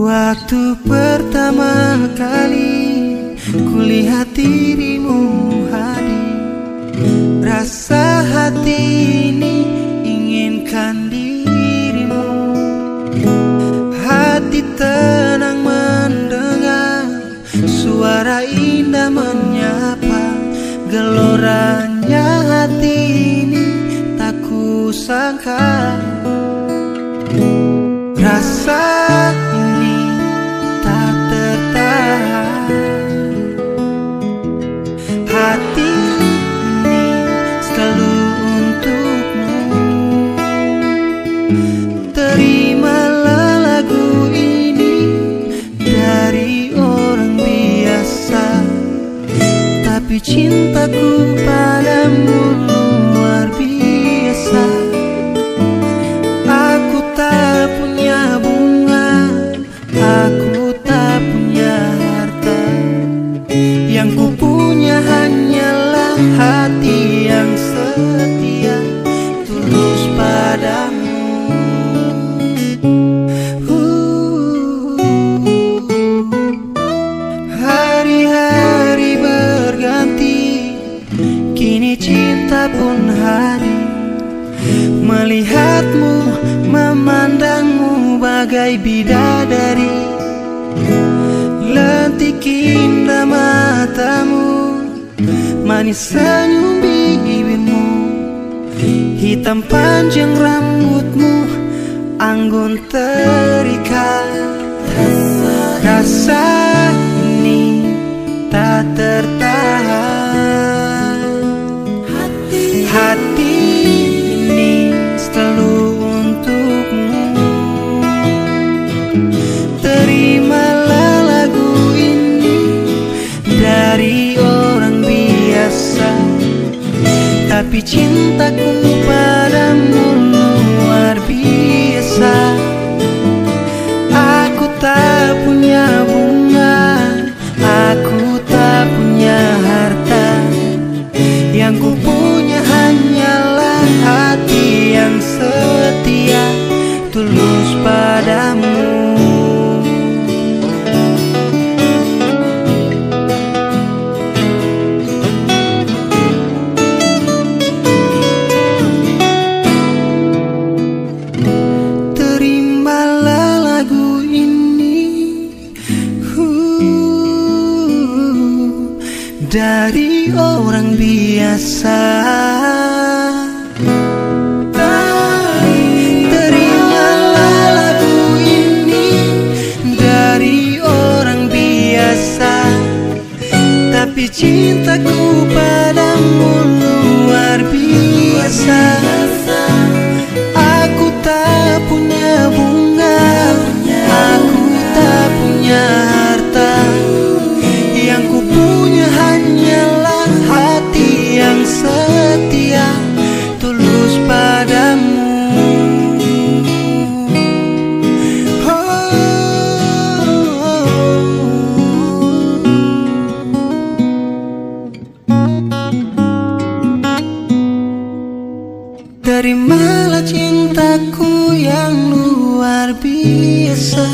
Waktu pertama kali kulihat dirimu hadir, rasa hati ini inginkan dirimu. Hati tenang mendengar suara indah menyapa, geloranya hati ini tak kusangka. Rasa ini tak tertahan, hati ini selalu untukmu. Terimalah lagu ini dari orang biasa, tapi cintaku padamu luar biasa. Aku tak punya bunga, aku tak punya harta, yang ku punya hanyalah hati yang setia, tulus padamu. Hari-hari berganti, kini cinta pun hadir. Melihatmu, memandangmu bagai bidadari, lentik indah matamu, manis senyum bibirmu, hitam panjang rambutmu, anggun terikat. Rasa ini tak tertahan, hati ini selalu untukmu. Terimalah lagu ini dari orang biasa, tapi cintaku padamu luar biasa. Aku tak punya bunga, aku tak punya harta, yang ku punya hanyalah hati yang setia, tulus padamu. Terimalah lagu ini dari orang biasa. Terimalah lagu ini dari orang biasa, tapi cintaku padamu luar biasa. Aku tak punya bunga, aku tak punya harta, yang ku punya hanyalah hati yang setia, tulus padamu. Terimalah cintaku yang luar biasa,